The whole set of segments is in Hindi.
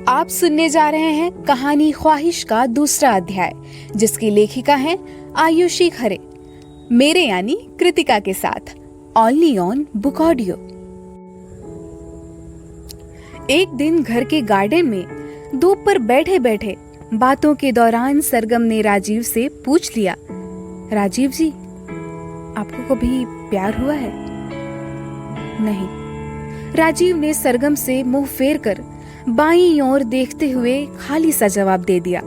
आप सुनने जा रहे हैं कहानी ख्वाहिश का दूसरा अध्याय, जिसकी लेखिका है आयुषी खरे, मेरे यानी कृतिका के साथ, ओनली ऑन बुक ऑडियो। एक दिन घर के गार्डन में धूप पर बैठे बैठे बातों के दौरान सरगम ने राजीव से पूछ लिया, राजीव जी, आपको कभी प्यार हुआ है? नहीं। राजीव ने सरगम से मुंह फेर कर बाईं ओर देखते हुए खाली सा जवाब दे दिया।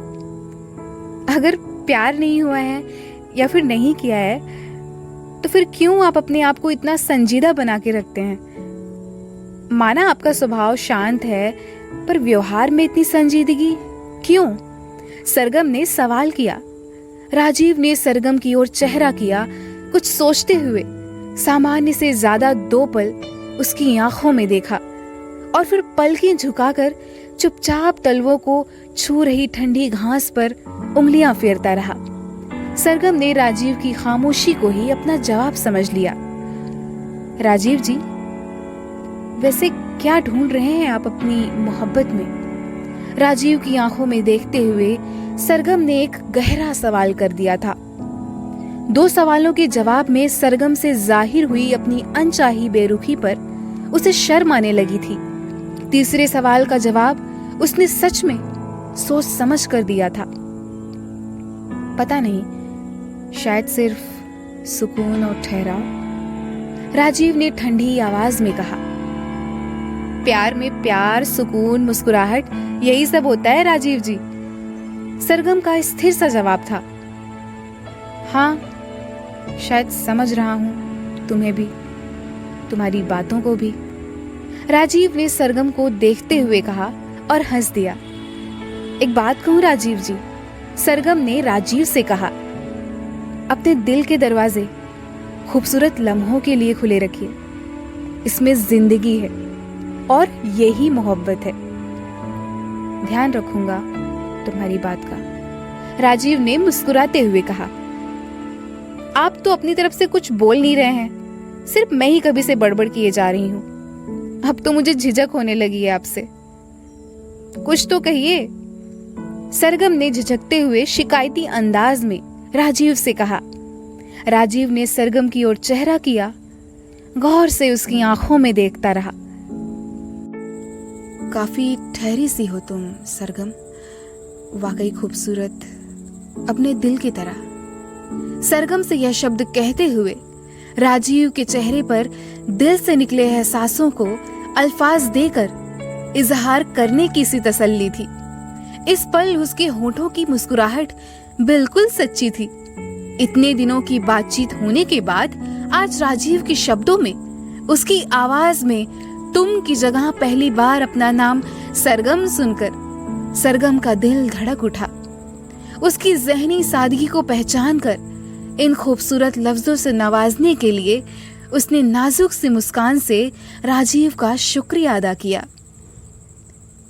अगर प्यार नहीं हुआ है या फिर नहीं किया है, तो फिर क्यों आप अपने आप को इतना संजीदा बना के रखते हैं? माना आपका स्वभाव शांत है, पर व्यवहार में इतनी संजीदगी क्यों? सरगम ने सवाल किया। राजीव ने सरगम की ओर चेहरा किया, कुछ सोचते हुए सामान्य से ज्यादा 2 पल उसकी आंखों में देखा और फिर पलकें झुकाकर चुपचाप तलवों को छू रही ठंडी घास पर उंगलियां फेरता रहा। सरगम ने राजीव की खामोशी को ही अपना जवाब समझ लिया। राजीव जी, वैसे क्या ढूंढ रहे हैं आप अपनी मोहब्बत में? राजीव की आंखों में देखते हुए सरगम ने एक गहरा सवाल कर दिया था। 2 सवालों के जवाब में सरगम से जाहिर हुई अपनी अनचाही बेरुखी पर उसे शर्म आने लगी थी। तीसरे सवाल का जवाब उसने सच में सोच समझ कर दिया था। पता नहीं, शायद सिर्फ सुकून और ठहराव। राजीव ने ठंडी आवाज में कहा। प्यार में प्यार, सुकून, मुस्कुराहट, यही सब होता है राजीव जी। सरगम का स्थिर सा जवाब था। हाँ, शायद समझ रहा हूं तुम्हें भी, तुम्हारी बातों को भी। राजीव ने सरगम को देखते हुए कहा और हंस दिया। एक बात कहूं राजीव जी, सरगम ने राजीव से कहा, अपने दिल के दरवाजे खूबसूरत लम्हों के लिए खुले रखिए। इसमें जिंदगी है और यही मोहब्बत है। ध्यान रखूंगा तुम्हारी बात का, राजीव ने मुस्कुराते हुए कहा। आप तो अपनी तरफ से कुछ बोल नहीं रहे हैं, सिर्फ मैं ही कभी से बड़बड़ किए जा रही हूं। अब तो मुझे झिझक होने लगी है आपसे। कुछ तो कहिए। सरगम ने झिझकते हुए शिकायती अंदाज में राजीव से कहा। राजीव ने सरगम की ओर चेहरा किया, गौर से उसकी आंखों में देखता रहा। काफी ठहरी सी हो तुम सरगम, वाकई खूबसूरत, अपने दिल की तरह। सरगम से यह शब्द कहते हुए राजीव के चेहरे पर दिल से निकले एहसासों को अल्फाज देकर इजहार करने की सी तसल्ली थी। इस पल उसके होठों की मुस्कुराहट बिल्कुल सच्ची थी। इतने दिनों की बातचीत होने के बाद आज राजीव के शब्दों में, उसकी आवाज में तुम की जगह पहली बार अपना नाम सरगम सुनकर सरगम का दिल धड़क उठा। उसकी जहनी सादगी को पहचान कर इन खूबसूरत लफ्जों से नवाजने के लिए उसने नाजुक सी मुस्कान से राजीव का शुक्रिया अदा किया।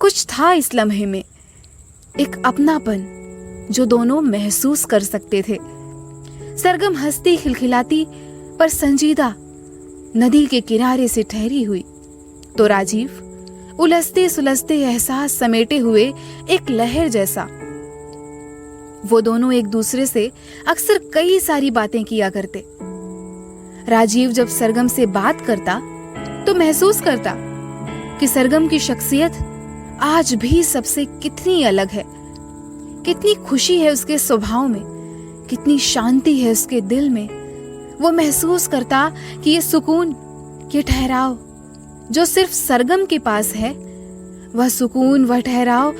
कुछ था इस लम्हे में, एक अपनापन जो दोनों महसूस कर सकते थे। सरगम हंसती खिलखिलाती पर संजीदा नदी के किनारे से ठहरी हुई, तो राजीव उलझते सुलझते एहसास समेटे हुए एक लहर जैसा। वो दोनों एक दूसरे से अक्सर कई सारी बातें किया करते। राजीव जब सरगम से बात करता तो महसूस करता कि सरगम की शख्सियत आज भी सबसे कितनी अलग है, कितनी खुशी है उसके स्वभाव में, कितनी शांति है उसके दिल में। वो महसूस करता कि ये सुकून, ये ठहराव जो सिर्फ सरगम के पास है, वह सुकून, वह ठहराव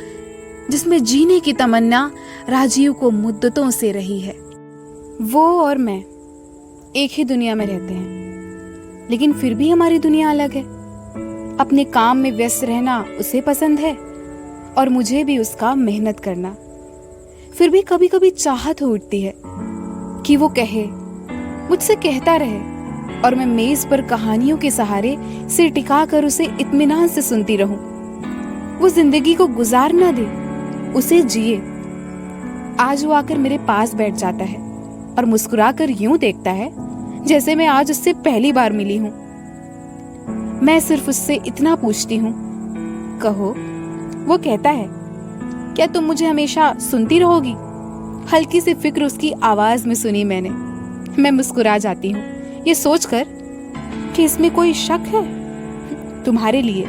जिसमें जीने की तमन्ना राजीव को मुद्दतों से रही है। वो और मैं एक ही दुनिया में रहते हैं, लेकिन फिर भी हमारी दुनिया अलग है। अपने काम में व्यस्त रहना उसे पसंद है और मुझे भी उसका मेहनत करना। फिर भी कभी कभी चाहत हो उठती है कि वो कहे, मुझसे कहता रहे और मैं मेज पर कहानियों के सहारे सिर टिका कर उसे इत्मीनान से सुनती रहूं। वो जिंदगी को गुजार ना दे, उसे जिए। आज वो आकर मेरे पास बैठ जाता है और मुस्कुराकर यूं देखता है जैसे मैं आज उससे पहली बार मिली हूं। मैं सिर्फ उससे इतना पूछती हूं, कहो वो कहता है, क्या तुम मुझे हमेशा सुनती रहोगी? हल्की सी फिक्र उसकी आवाज में सुनी मैंने। मैं मुस्कुरा जाती हूँ, ये सोचकर कि इसमें कोई शक है। तुम्हारे लिए,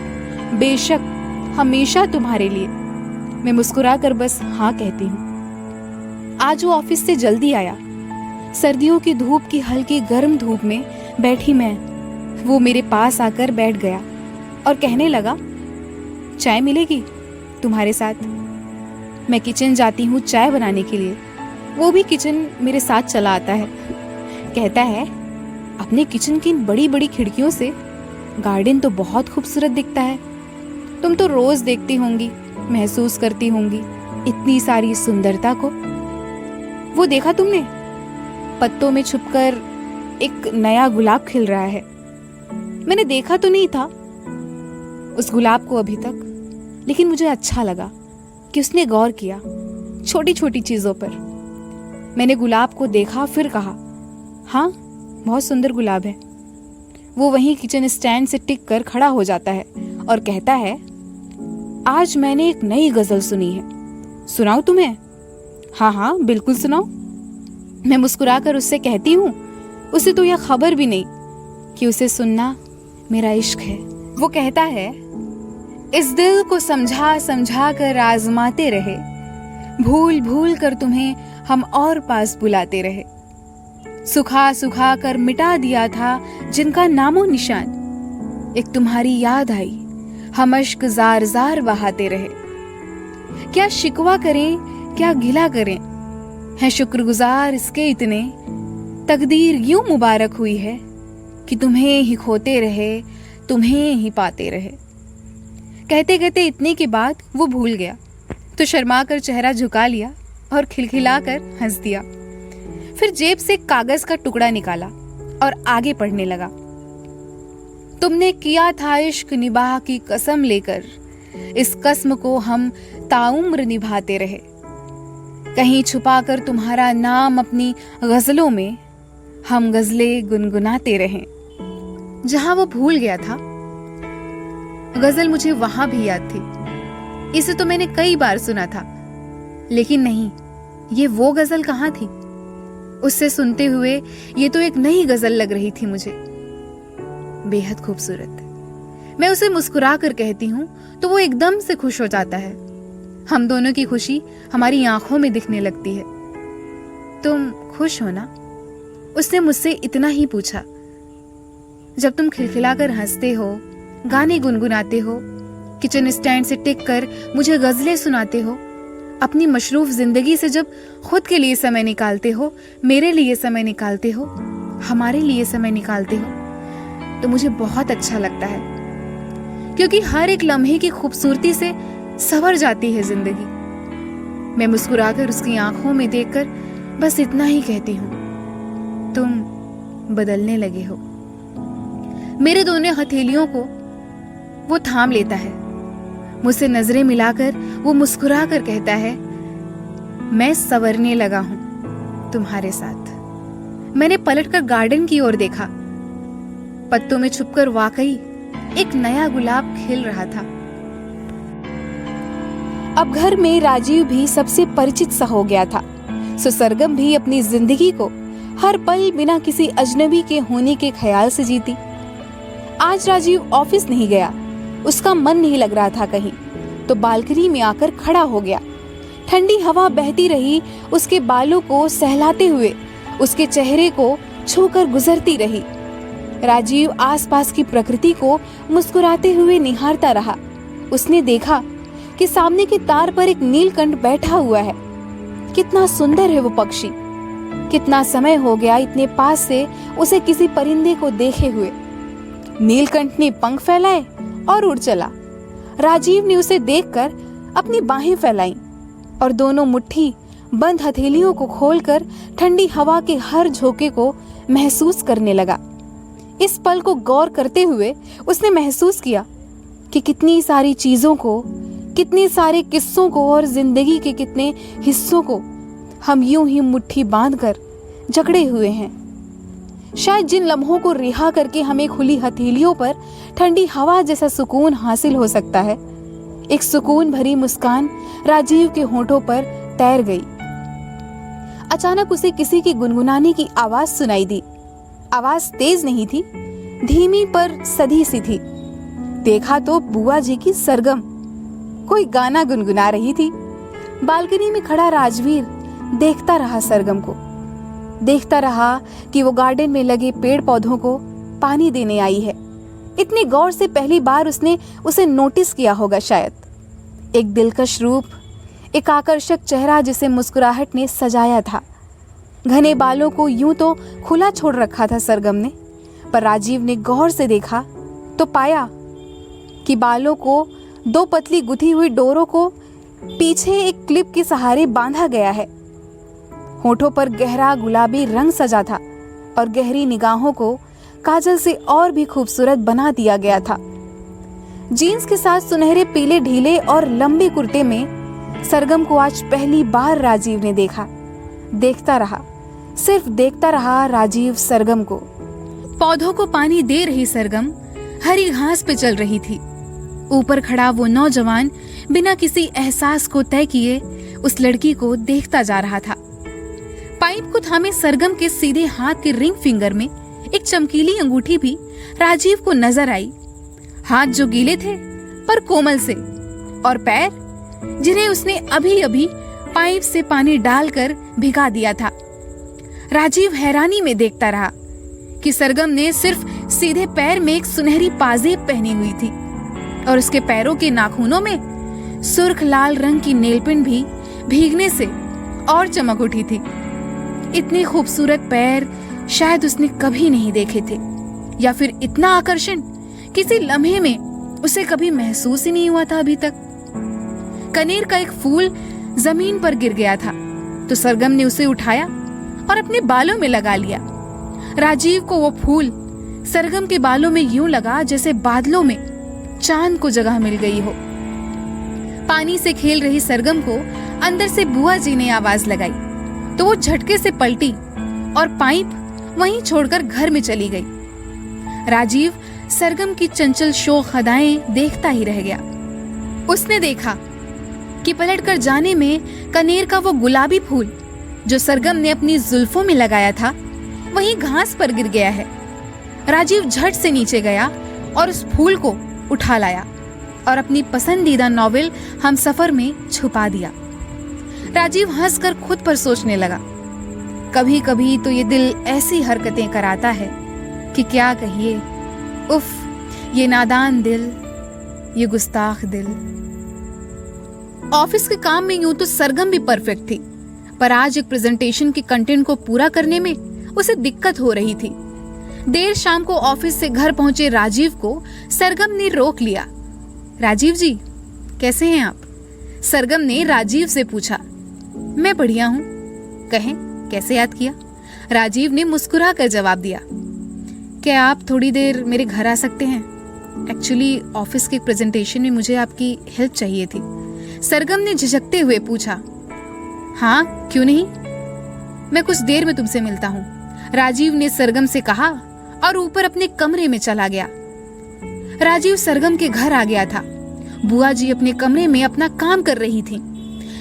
बेशक, हमेशा तुम्हारे लिए। मैं मुस्कुरा कर बस हाँ कहती हूँ। आज वो ऑफिस से जल्दी आया। सर्दियों की धूप की हल्की गर्म धूप में बैठी मैं, वो मेरे पास आकर बैठ गया और कहने लगा, चाय मिलेगी तुम्हारे साथ? मैं किचन जाती हूँ चाय बनाने के लिए। वो भी किचन मेरे साथ चला आता है। कहता है, अपने किचन की इन बड़ी बड़ी खिड़कियों से गार्डन तो बहुत खूबसूरत दिखता है। तुम तो रोज देखती होंगी, महसूस करती होंगी इतनी सारी सुंदरता को। वो देखा तुमने, पत्तों में छुपकर एक नया गुलाब खिल रहा है। मैंने देखा तो नहीं था उस गुलाब को अभी तक, लेकिन मुझे अच्छा लगा कि उसने गौर किया छोटी छोटी चीजों पर। मैंने गुलाब को देखा, फिर कहा, हाँ बहुत सुंदर गुलाब है। वो वहीं किचन स्टैंड से टिक कर खड़ा हो जाता है और कहता है, आज मैंने एक नई गजल सुनी है, सुनाऊं तुम्हें? हाँ हाँ बिल्कुल सुनाओ। मैं मुस्कुराकर उससे कहती हूँ, उसे तो यह खबर भी नहीं कि उसे सुनना मेरा इश्क है। वो कहता है, इस दिल को समझा समझा कर आजमाते रहे, भूल भूल कर तुम्हें हम और पास बुलाते रहे। सुखा सुखा कर मिटा दिया था जिनका नामो निशान, एक तुम्हारी याद आई, हम अश्क जार जार बहाते रहे। क्या शिकवा करें, क्या गिला करें, हैं शुक्रगुजार इसके इतने, तकदीर यूं मुबारक हुई है कि तुम्हें ही खोते रहे, तुम्हें ही पाते रहे। कहते कहते इतने के बाद वो भूल गया तो शर्मा कर चेहरा झुका लिया और खिलखिलाकर हंस दिया। फिर जेब से कागज का टुकड़ा निकाला और आगे पढ़ने लगा। तुमने किया था इश्क निबाह की कसम लेकर, इस कसम को हम ताउम्र निभाते रहे। कहीं छुपाकर तुम्हारा नाम अपनी गजलों में हम गजलें गुनगुनाते रहे। जहां वो भूल गया था, गजल मुझे वहां भी याद थी। इसे तो मैंने कई बार सुना था, लेकिन नहीं, ये वो गजल कहाँ थी। उससे सुनते हुए ये तो एक नई गजल लग रही थी मुझे, बेहद खूबसूरत। मैं उसे मुस्कुरा कर कहती हूँ तो वो एकदम से खुश हो जाता है। हम दोनों की खुशी हमारी आंखों में दिखने लगती है। तुम खुश हो ना? उसने मुझसे इतना ही पूछा। जब तुम खिलखिलाकर हंसते हो, गाने गुनगुनाते हो, किचन स्टैंड से टिक कर मुझे गजलें सुनाते हो, अपनी मशरूफ जिंदगी से जब खुद के लिए समय निकालते हो, मेरे लिए समय निकालते हो, हमारे लिए समय निकालते हो, तो मुझे बहुत अच्छा लगता है, क्योंकि हर एक लम्हे की खूबसूरती से संवर जाती है जिंदगी। मैं मुस्कुराकर उसकी आंखों में देखकर बस इतना ही कहती हूँ, तुम बदलने लगे हो। मेरे दोनों हथेलियों को वो थाम लेता है। मुझसे नजरें मिलाकर वो मुस्कुरा कर कहता है, मैं संवरने लगा हूं तुम्हारे साथ। मैंने पलटकर गार्डन की ओर देखा। पत्तों में छुपकर वाकई एक नया गुलाब खिल रहा था। अब घर में राजीव भी सबसे परिचित सा हो गया था, सो सरगम भी अपनी जिंदगी को हर पल बिना किसी अजनबी के होने के ख्याल से जीती। आज राजीव ऑफिस नहीं गया, उसका मन नहीं लग रहा था कहीं, तो बालकनी में आकर खड़ा हो गया। ठंडी हवा बहती रही, उसके बालों को सहलाते हुए उसके चेहरे को छूकर गुजरती रही। राजीव आसपास की प्रकृति को मुस्कुराते हुए निहारता रहा। उसने देखा कि सामने के तार पर एक नीलकंठ बैठा हुआ है। कितना सुंदर है वो पक्षी। कितना समय हो गया इतने पास से उसे किसी परिंदे को देखे हुए। नीलकंठ ने पंख फैलाए और उड़ चला। राजीव ने उसे देखकर अपनी बाहें फैलाईं और दोनों मुट्ठी बंद हथेलियों को खोलकर ठंडी हवा के हर झोंके को महसूस करने लगा। इस पल को गौर करते हुए उसने महसूस किया कि कितनी सारी चीजों को, कितने सारे किस्सों को और जिंदगी के कितने हिस्सों को हम यूं ही मुट्ठी बांधकर जकड़े हुए हैं। शायद जिन लम्हों को रिहा करके हमें खुली हथेलियों पर ठंडी हवा जैसा सुकून हासिल हो सकता है, एक सुकून भरी मुस्कान राजीव के होठों पर तैर गई। अचानक उसे किसी की गुनगुनाने की आवाज सुनाई दी। आवाज तेज नहीं थी, धीमी पर सधी सी थी। देखा तो बुआ जी की सरगम कोई गाना गुनगुना रही थी। बालकनी में खड़ा राजवीर देखता रहा सरगम को, देखता रहा कि वो गार्डन में लगे पेड़ पौधों को पानी देने आई है। इतने गौर से पहली बार उसने उसे नोटिस किया होगा शायद। एक दिलकश रूप, एक आकर्षक चेहरा जिसे मुस्कुराहट ने सजाया था। घने बालों को यूं तो खुला छोड़ रखा था सरगम ने, पर राजीव ने गौर से देखा तो पाया कि बालों को दो पतली गुथी हुई डोरों को पीछे एक क्लिप के सहारे बांधा गया है। होठों पर गहरा गुलाबी रंग सजा था और गहरी निगाहों को काजल से और भी खूबसूरत बना दिया गया था। जीन्स के साथ सुनहरे पीले ढीले और लंबे कुर्ते में सरगम को आज पहली बार राजीव ने देखा। देखता रहा, सिर्फ देखता रहा राजीव सरगम को। पौधों को पानी दे रही सरगम हरी घास पे चल रही थी। ऊपर खड़ा वो नौजवान बिना किसी एहसास को तय किए उस लड़की को देखता जा रहा था। पाइप को थामे सरगम के सीधे हाथ के रिंग फिंगर में एक चमकीली अंगूठी भी राजीव को नजर आई। हाथ जो गीले थे पर कोमल से, और पैर जिन्हें उसने अभी अभी पाइप से पानी डालकर भिगा दिया था। राजीव हैरानी में देखता रहा कि सरगम ने सिर्फ सीधे पैर में एक सुनहरी पाजेब पहनी हुई थी और उसके पैरों के नाखूनों में सुर्ख लाल रंग की नेलपिन भी भीगने से और चमक उठी थी। इतने खूबसूरत पैर शायद उसने कभी नहीं देखे थे, या फिर इतना आकर्षण किसी लम्हे में उसे कभी महसूस ही नहीं हुआ था अभी तक। कनेर का एक फूल जमीन पर गिर गया था तो सरगम ने उसे उठाया और अपने बालों में लगा लिया। राजीव को वो फूल सरगम के बालों में यूं लगा जैसे बादलों में चांद को जगह मिल गई हो। पानी से खेल रही सरगम को अंदर से बुआ जी ने आवाज लगाई तो वो झटके से पलटी और पाइप वहीं छोड़कर घर में चली गई। राजीव सरगम की चंचल शोख अदाएं देखता ही रह गया। उसने देखा कि पलटकर जाने में कनेर का वो गुलाबी फूल जो सरगम ने अपनी जुल्फों में लगाया था वहीं घास पर गिर गया है। राजीव झट से नीचे गया और उस फूल को उठा लाया और अपनी पसंदीदा नॉवेल हमसफर में छुपा दिया। राजीव हंसकर खुद पर सोचने लगा, कभी कभी तो ये दिल ऐसी हरकतें कराता है कि क्या कहिए। उफ, ये नादान दिल, ये गुस्ताख दिल। ऑफिस के काम में यूं तो सरगम भी परफेक्ट थी, पर आज एक प्रेजेंटेशन के कंटेंट को पूरा करने में उसे दिक्कत हो रही थी। देर शाम को ऑफिस से घर पहुंचे राजीव को सरगम ने रोक लिया। राजीव जी, कैसे हैं आप? सरगम ने राजीव से पूछा। मैं बढ़िया हूँ। कहें, कैसे याद किया? राजीव ने मुस्कुरा कर जवाब दिया। क्या आप थोड़ी देर मेरे घर आ सकते हैं? एक्चुअली ऑफिस के प्रेजेंटेशन में मुझे आपकी हेल्प चाहिए थी। सरगम ने झिझकते हुए पूछा। हाँ, क्यों नहीं, मैं कुछ देर में तुमसे मिलता हूँ, राजीव ने सरगम से कहा और ऊपर अपने कमरे में चला गया। राजीव सरगम के घर आ गया था। बुआ जी अपने कमरे में अपना काम कर रही थी।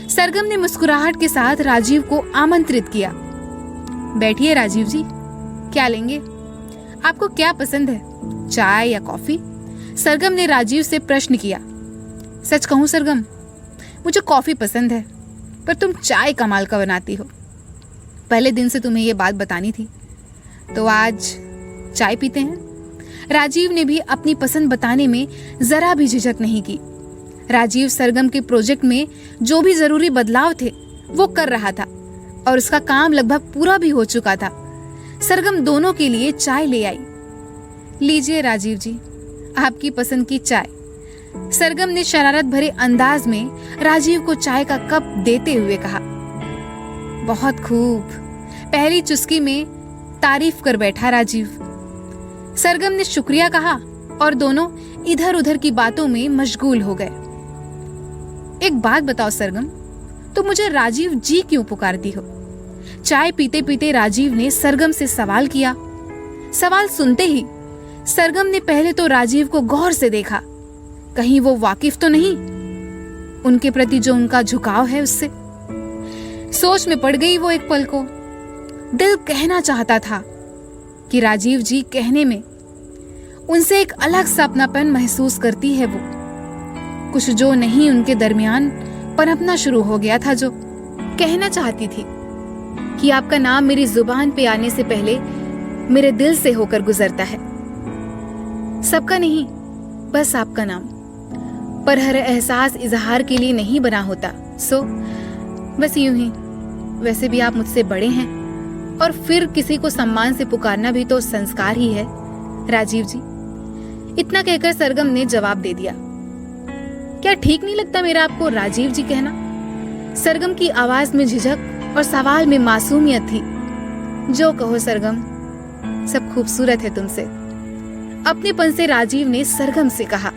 सरगम ने मुस्कुराहट के साथ राजीव को आमंत्रित किया। बैठिए राजीव जी, क्या लेंगे? आपको क्या पसंद है, चाय या कॉफी? सरगम ने राजीव से प्रश्न किया। सच कहूं सरगम, मुझे कॉफी पसंद है, पर तुम चाय कमाल का बनाती हो। पहले दिन से तुम्हें ये बात बतानी थी, तो आज चाय पीते हैं। राजीव ने भी अपनी पसंद बताने में जरा भी झिझक नहीं की। राजीव सरगम के प्रोजेक्ट में जो भी जरूरी बदलाव थे वो कर रहा था और उसका काम लगभग पूरा भी हो चुका था। सरगम दोनों के लिए चाय ले आई। लीजिए राजीव जी, आपकी पसंद की चाय। सरगम ने शरारत भरे अंदाज में राजीव को चाय का कप देते हुए कहा। बहुत खूब, पहली चुस्की में तारीफ कर बैठा राजीव। सरगम ने शुक्रिया कहा और दोनों इधर उधर की बातों में मशगूल हो गए। एक बात बताओ सरगम, तो मुझे राजीव जी क्यों पुकारती हो? चाय पीते पीते राजीव ने सरगम से सवाल किया। सवाल सुनते ही सरगम ने पहले तो राजीव को गौर से देखा, कहीं वो वाकिफ तो नहीं उनके प्रति जो उनका झुकाव है उससे। सोच में पड़ गई वो एक पल को। दिल कहना चाहता था कि राजीव जी कहने में उनसे एक अलग सा अपनापन महसूस करती है वो, कुछ जो नहीं उनके दरमियान पनपना शुरू हो गया था। जो कहना चाहती थी कि आपका नाम मेरी जुबान पे आने से पहले मेरे दिल से होकर गुजरता है, सबका नहीं बस आपका नाम, पर हर एहसास इजहार के लिए नहीं बना होता। सो बस यूं ही। वैसे भी आप मुझसे बड़े हैं और फिर किसी को सम्मान से पुकारना भी तो संस्कार ही है राजीव जी। इतना कहकर सरगम ने जवाब दे दिया। क्या ठीक नहीं लगता मेरा आपको राजीव जी कहना? सरगम की आवाज में झिझक और सवाल में मासूमियत थी। जो कहो सरगम, सब खूबसूरत है तुमसे। अपनेपन से राजीव ने सरगम से कहा।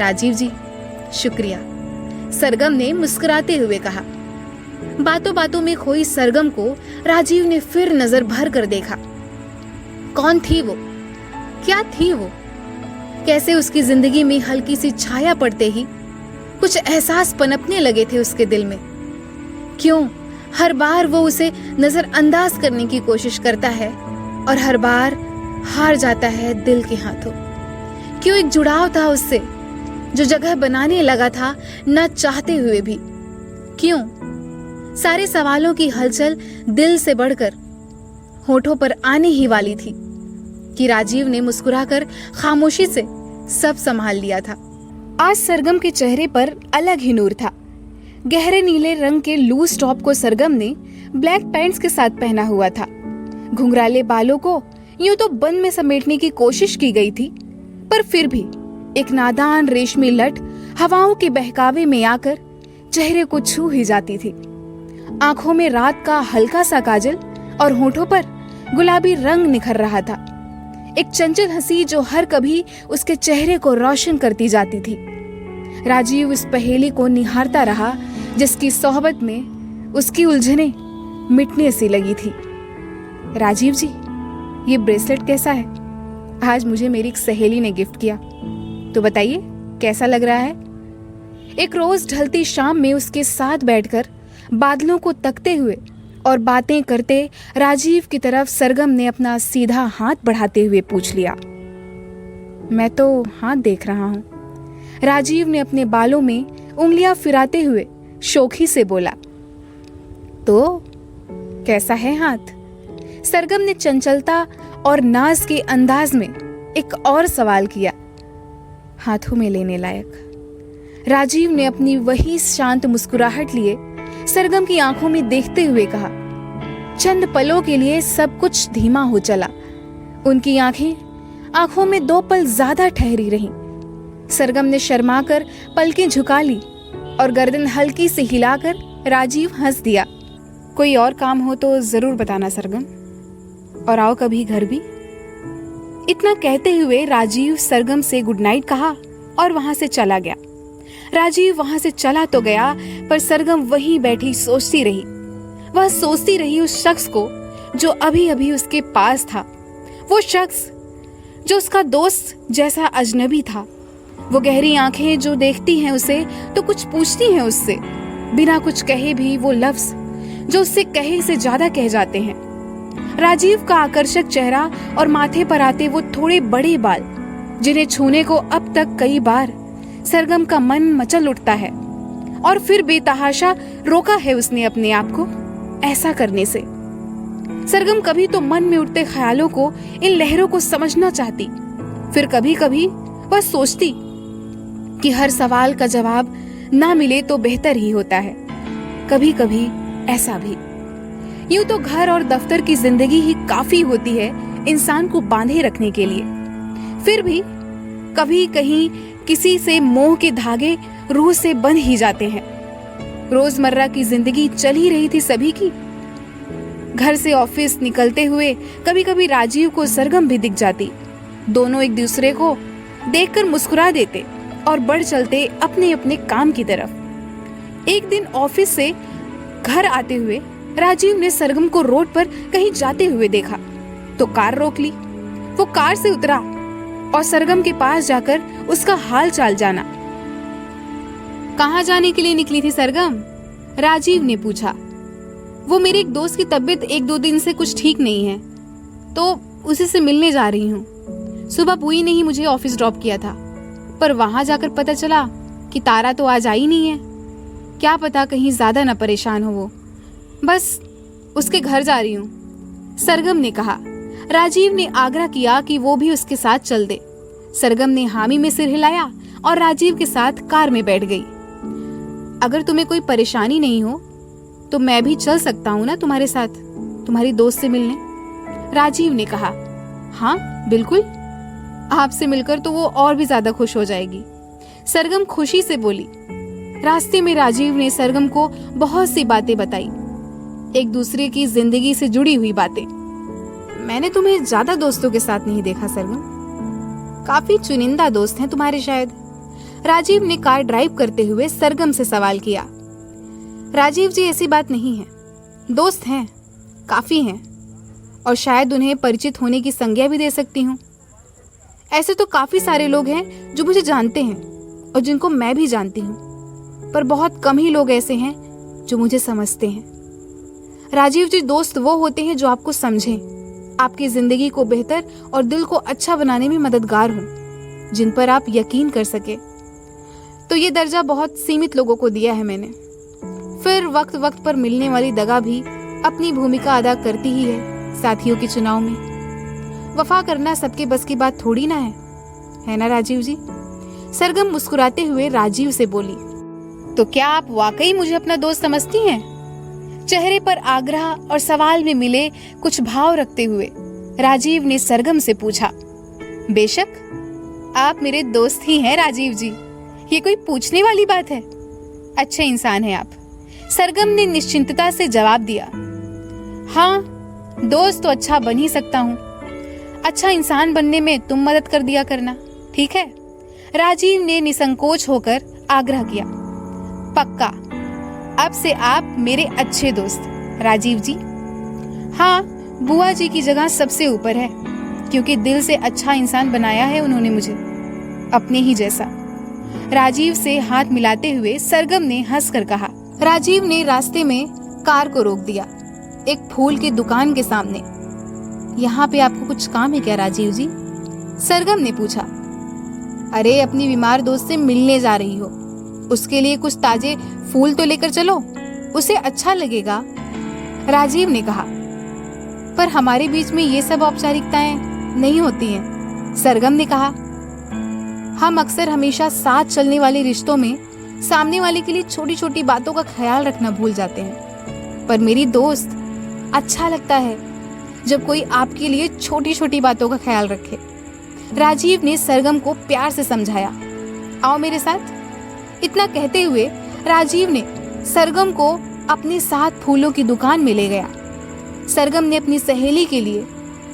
राजीव जी शुक्रिया, सरगम ने मुस्कुराते हुए कहा। बातों बातों में खोई सरगम को राजीव ने फिर नजर भर कर देखा। कौन थी वो? क्या थी वो? कैसे उसकी जिंदगी में हल्की सी छाया पड़ते ही कुछ एहसास पनपने लगे थे उसके दिल में। क्यों हर बार वो उसे नजरअंदाज करने की कोशिश करता है और हर बार हार जाता है दिल के हाथों? क्यों एक जुड़ाव था उससे जो जगह बनाने लगा था न चाहते हुए भी? क्यों सारे सवालों की हलचल दिल से बढ़कर होठों पर आने ही वाली थी कि राजीव ने मुस्कुराकर खामोशी से सब संभाल लिया था। आज सरगम के चेहरे पर अलग ही नूर था। गहरे नीले रंग के लूज टॉप को सरगम ने ब्लैक पैंट्स के साथ पहना हुआ था। घुंघराले बालों को यूं तो बन में समेटने की कोशिश की गई थी, पर फिर भी एक नादान रेशमी लट हवाओं के बहकावे में आकर चेहरे को छू ही जाती थी। आंखों में रात का हल्का सा काजल और होठों पर गुलाबी रंग निखर रहा था। एक चंचल हंसी जो हर कभी उसके चेहरे को रोशन करती जाती थी। राजीव उस पहेली को निहारता रहा जिसकी सोहबत में उसकी उलझने मिटने सी लगी थी। राजीव जी, ये ब्रेसलेट कैसा है? आज मुझे मेरी एक सहेली ने गिफ्ट किया, तो बताइए कैसा लग रहा है? एक रोज ढलती शाम में उसके साथ बैठकर बादलों को तकते हुए और बातें करते राजीव की तरफ सरगम ने अपना सीधा हाथ बढ़ाते हुए पूछ लिया। मैं तो हाथ देख रहा हूं। राजीव ने अपने बालों में उंगलियां फिराते हुए शौखी से बोला। तो कैसा है हाथ? सरगम ने चंचलता और नाज के अंदाज में एक और सवाल किया। हाथों में लेने लायक। राजीव ने अपनी वही शांत मुस्कुराहट लिए सरगम की आंखों में देखते हुए कहा। चंद पलों के लिए सब कुछ धीमा हो चला। उनकी आंखों में 2 पल ज्यादा ठहरी रहीं। सरगम ने शर्माकर पलकें झुका ली और गर्दन हल्की से हिलाकर राजीव हंस दिया। कोई और काम हो तो जरूर बताना सरगम, और आओ कभी घर भी। इतना कहते हुए राजीव सरगम से गुड नाइट कहा और वहां से चला गया। राजीव वहां से चला तो गया, पर सरगम वहीं बैठी सोचती रही। वह सोचती रही उस शख्स को जो अभी अभी उसके पास था, वो शख्स जो उसका दोस्त जैसा अजनबी था। वो गहरी आंखें जो देखती हैं उसे तो कुछ पूछती हैं उससे, बिना कुछ कहे भी वो लफ्ज जो उससे कहे से ज्यादा कह जाते हैं। राजीव का आकर्षक चेहरा और माथे पर आते वो थोड़े बड़े बाल, जिन्हें छूने को अब तक कई बार सरगम का मन मचल उठता है, और फिर बेतहाशा रोका है उसने अपने आप को ऐसा करने से। सरगम कभी तो मन में उठते ख्यालों को, इन लहरों को समझना चाहती, फिर कभी कभी वह सोचती कि हर सवाल का जवाब ना मिले तो बेहतर ही होता है। कभी कभी ऐसा भी। यूं तो घर और दफ्तर की जिंदगी ही काफी होती है इंसान को बांधे रखने के लिए, फिर भी कभी कहीं किसी से मोह के धागे रूह से बंध ही जाते हैं। रोजमर्रा की जिंदगी चल ही रही थी सभी की। घर से ऑफिस निकलते हुए कभी कभी राजीव को सरगम भी दिख जाती। दोनों एक दूसरे को देखकर मुस्कुरा देते और बढ़ चलते अपने अपने काम की तरफ। एक दिन ऑफिस से घर आते हुए राजीव ने सरगम को रोड पर कहीं जाते हुए देखा तो कार रोक ली। वो कार से उतरा और सरगम के पास जाकर उसका हाल चाल जाना। कहाँ जाने के लिए निकली थी सरगम? राजीव ने पूछा। वो मेरे एक दोस्त की तबीयत 1-2 दिन से कुछ ठीक नहीं है, तो उसी से मिलने जा रही हूँ। सुबह पुई ने ही मुझे ऑफिस ड्रॉप किया था, पर वहां जाकर पता चला कि तारा तो आज आई नहीं है। क्या पता कहीं ज्यादा न परेशान हो वो। बस उसके घर जा रही हूँ, सरगम ने कहा। राजीव ने आग्रह किया कि वो भी उसके साथ चल दे। सरगम ने हामी में सिर हिलाया और राजीव के साथ कार में बैठ गई। अगर तुम्हें कोई परेशानी नहीं हो तो मैं भी चल सकता हूँ ना तुम्हारे साथ, तुम्हारी दोस्त से मिलने, राजीव ने कहा। हाँ बिल्कुल, आपसे मिलकर तो वो और भी ज्यादा खुश हो जाएगी, सरगम खुशी से बोली। रास्ते में राजीव ने सरगम को बहुत सी बातें बताई, एक दूसरे की जिंदगी से जुड़ी हुई बातें। मैंने तुम्हें ज्यादा दोस्तों के साथ नहीं देखा सरगम, काफी चुनिंदा दोस्त हैं तुम्हारे शायद, राजीव ने कार ड्राइव करते हुए सरगम से सवाल किया। राजीव जी ऐसी बात नहीं है, दोस्त हैं, काफी हैं, और शायद उन्हें परिचित होने की संज्ञा भी दे सकती हूँ। ऐसे तो काफी सारे लोग हैं जो मुझे जानते हैं और जिनको मैं भी जानती हूँ, पर बहुत कम ही लोग ऐसे हैं जो मुझे समझते हैं। राजीव जी, दोस्त वो होते हैं जो आपको समझें, आपकी जिंदगी को बेहतर और दिल को अच्छा बनाने में मददगार हों, जिन पर आप यकीन कर सके। तो ये दर्जा बहुत सीमित लोगों को दिया है मैंने। फिर वक्त वक्त पर मिलने वाली दगा भी अपनी भूमिका अदा करती ही है साथियों के चुनाव में। वफा करना सबके बस की बात थोड़ी ना है ना राजीव जी? सरगम मुस्कुराते हुए राजीव से बोली। तो क्या आप वाकई मुझे अपना दोस्त समझती हैं? चेहरे पर आग्रह और सवाल में मिले कुछ भाव रखते हुए राजीव ने सरगम से पूछा। बेशक, आप मेरे दोस्त ही हैं राजीव जी, ये कोई पूछने वाली बात है? अच्छे इंसान हैं आप, सरगम ने निश्चिंतता से जवाब दिया। हाँ, दोस्त तो अच्छा बन ही सकता हूँ, अच्छा इंसान बनने में तुम मदद कर दिया करना, ठीक है? राजीव ने निसंकोच होकर आग्रह किया। पक्का, अब से आप मेरे अच्छे दोस्त, राजीव जी। हाँ, बुआ जी की जगह सबसे ऊपर है, क्योंकि दिल से अच्छा इंसान बनाया है उन्होंने मुझे, अपने ही जैसा। राजीव से हाथ मिलाते हुए सरगम ने हंसकर कहा। राजीव ने रास्ते में कार को रोक दिया, एक फूल की दुकान के सामने। यहाँ पे आपको कुछ काम है क्या राजीव जी? सरगम ने पूछा। अरे, अपनी बीमार दोस्त से मिलने जा रही हो, उसके लिए कुछ ताजे फूल तो लेकर चलो, उसे अच्छा लगेगा, राजीव ने कहा। पर हमारे बीच में ये सब औपचारिकताएं नहीं होती हैं, सरगम ने कहा। हम अक्सर हमेशा साथ चलने वाले रिश्तों में सामने वाले के लिए छोटी छोटी बातों का ख्याल रखना भूल जाते हैं, पर मेरी दोस्त, अच्छा लगता है जब कोई आपके लिए छोटी छोटी बातों का ख्याल रखे, राजीव ने सरगम को प्यार से समझाया। आओ मेरे साथ। इतना कहते हुए राजीव ने सरगम को अपने साथ फूलों की दुकान में ले गया। सरगम ने अपनी सहेली के लिए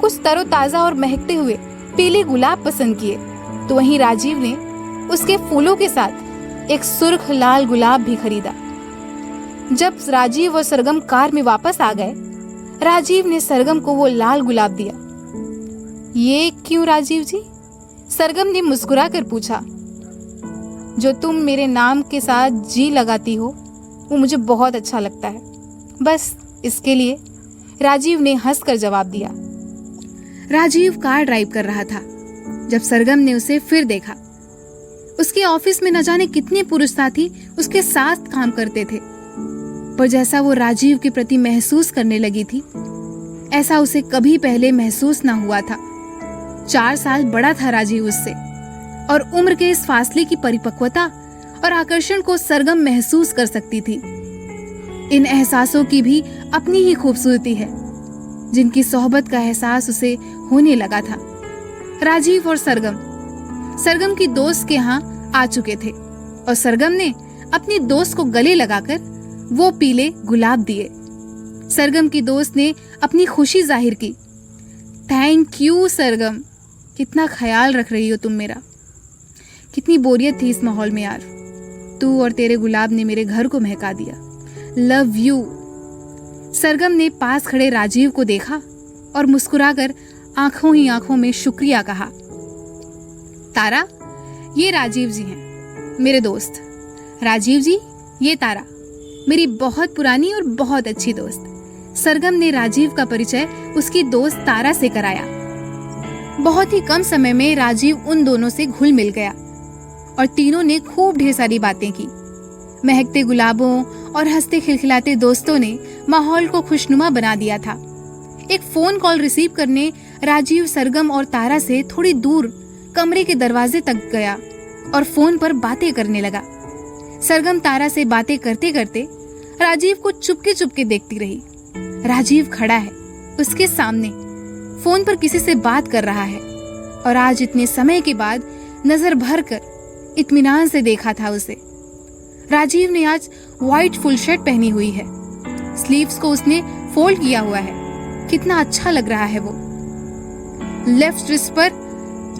कुछ तरोताजा और महकते हुए पीले गुलाब पसंद किए, तो वहीं राजीव ने उसके फूलों के साथ एक सुर्ख लाल गुलाब भी खरीदा। जब राजीव और सरगम कार में वापस आ गए, राजीव ने सरगम को वो लाल गुलाब दिया। ये क्यों राजीव जी? सरगम ने मुस्कुरा कर पूछा। जो तुम मेरे नाम के साथ जी लगाती हो वो मुझे बहुत अच्छा लगता है, बस इसके लिए, राजीव ने हंसकर जवाब दिया। राजीव कार ड्राइव कर रहा था जब सरगम ने उसे फिर देखा। उसके ऑफिस में न जाने कितने पुरुष साथी उसके साथ काम करते थे, पर जैसा वो राजीव के प्रति महसूस करने लगी थी, ऐसा उसे कभी पहले महसूस ना हुआ था। 4 साल बड़ा था राजीव उससे, और उम्र के इस फासले की परिपक्वता और आकर्षण को सरगम महसूस कर सकती थी। इन एहसासों की भी अपनी ही खूबसूरती है, जिनकी सोहबत का एहसास उसे होने लगा था। राजीव और सरगम की दोस्त के यहाँ आ चुके थे, और सरगम ने अपनी दोस्त को गले लगाकर वो पीले गुलाब दिए। सरगम की दोस्त ने अपनी खुशी जाहिर की। थैंक यू सरगम, कितना ख्याल रख रही हो तुम मेरा। कितनी बोरियत थी इस माहौल में यार, तू और तेरे गुलाब ने मेरे घर को महका दिया। Love you. सरगम ने पास खड़े राजीव को देखा और मुस्कुराकर आंखों ही आंखों में शुक्रिया कहा। तारा, ये राजीव जी हैं, मेरे दोस्त, राजीव जी, ये तारा मेरी बहुत पुरानी और बहुत अच्छी दोस्त। सरगम ने राजीव का परिचय उसकी दोस्त तारा से कराया। बहुत ही कम समय में राजीव उन दोनों से घुल मिल गया और तीनों ने खूब ढेर सारी बातें की। महकते गुलाबों और हंसते खिलखिलाते दोस्तों ने माहौल को खुशनुमा बना दिया था। एक फोन कॉल रिसीव करने राजीव सरगम और तारा से थोड़ी दूर कमरे के दरवाजे तक गया और फोन पर बातें करने लगा। सरगम तारा से बातें करते करते राजीव को चुपके चुपके देखती रही। राजीव खड़ा है उसके सामने, फोन पर किसी से बात कर रहा है और आज इतने समय के बाद नजर भर कर इत्मीनान से देखा था उसे। राजीव ने आज व्हाइट फुल शर्ट पहनी हुई है, स्लीव्स को उसने फोल्ड किया हुआ है। कितना अच्छा लग रहा है वो। लेफ्ट रिस्ट पर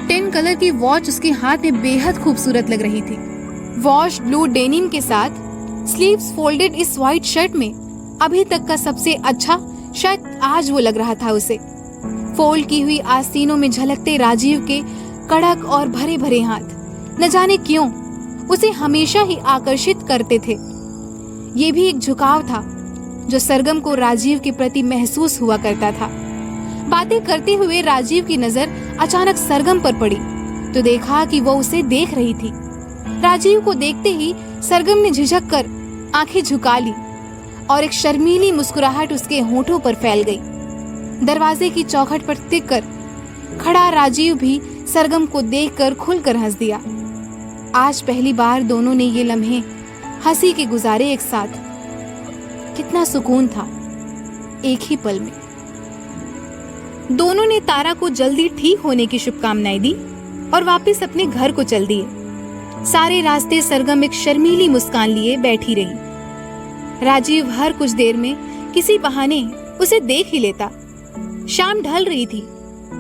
10 कलर की वॉच उसके हाथ में बेहद खूबसूरत लग रही थी। वॉश ब्लू डेनिम के साथ स्लीव्स फोल्डेड इस व्हाइट शर्ट में अभी तक का सबसे अच्छा शायद आज वो लग रहा था उसे। फोल्ड की हुई आस्तीनों में झलकते राजीव के कड़क और भरे भरे हाथ न जाने क्यों उसे हमेशा ही आकर्षित करते थे। ये भी एक झुकाव था जो सरगम को राजीव के प्रति महसूस हुआ करता था। बातें करते हुए राजीव की नजर अचानक सरगम पर पड़ी तो देखा कि वो उसे देख रही थी। राजीव को देखते ही सरगम ने झिझक कर आंखें झुका ली और एक शर्मीली मुस्कुराहट उसके होठों पर फैल गई। दरवाजे की चौखट पर टिक कर खड़ा राजीव भी सरगम को देखकर खुलकर हंस दिया। आज पहली बार दोनों ने ये लम्हे हंसी के गुजारे एक साथ। कितना सुकून था एक ही पल में। दोनों ने तारा को जल्दी ठीक होने की शुभकामनाएं दी और वापस अपने घर को चल दिए। सारे रास्ते सरगम एक शर्मीली मुस्कान लिए बैठी रही। राजीव हर कुछ देर में किसी बहाने उसे देख ही लेता। शाम ढल रही थी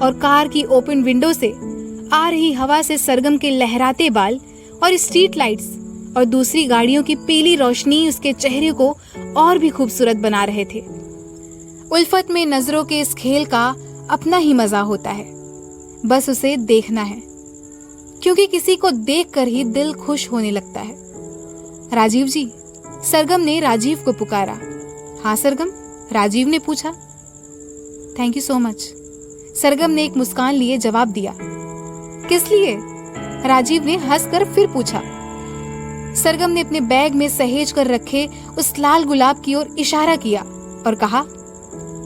और कार की ओपन विंडो से आ रही हवा से सरगम के लहराते बाल और स्ट्रीट लाइट्स और दूसरी गाड़ियों की पीली रोशनी उसके चेहरे को और भी खूबसूरत बना रहे थे। उल्फत में नजरों के इस खेल का अपना ही मजा होता है, बस उसे देखना है, क्योंकि किसी को देखकर ही दिल खुश होने लगता है। राजीव जी, सरगम ने राजीव को पुकारा। हाँ सरगम, राजीव ने पूछा। थैंक यू सो मच, सरगम ने एक मुस्कान लिए जवाब दिया। किस लिए? राजीव ने हंसकर फिर पूछा। सरगम ने अपने बैग में सहेज कर रखे उस लाल गुलाब की ओर इशारा किया और कहा,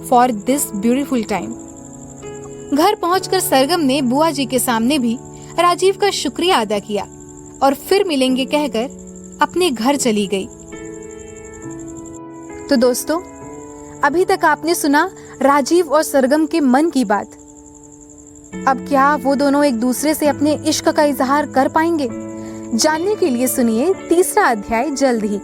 फॉर दिस ब्यूटीफुल टाइम। घर पहुंचकर सरगम ने बुआ जी के सामने भी राजीव का शुक्रिया अदा किया और फिर मिलेंगे कहकर अपने घर चली गई। तो दोस्तों, अभी तक आपने सुना राजीव और सरगम के मन की बात। अब क्या वो दोनों एक दूसरे से अपने इश्क का इजहार कर पाएंगे? जानने के लिए सुनिए तीसरा अध्याय जल्द ही।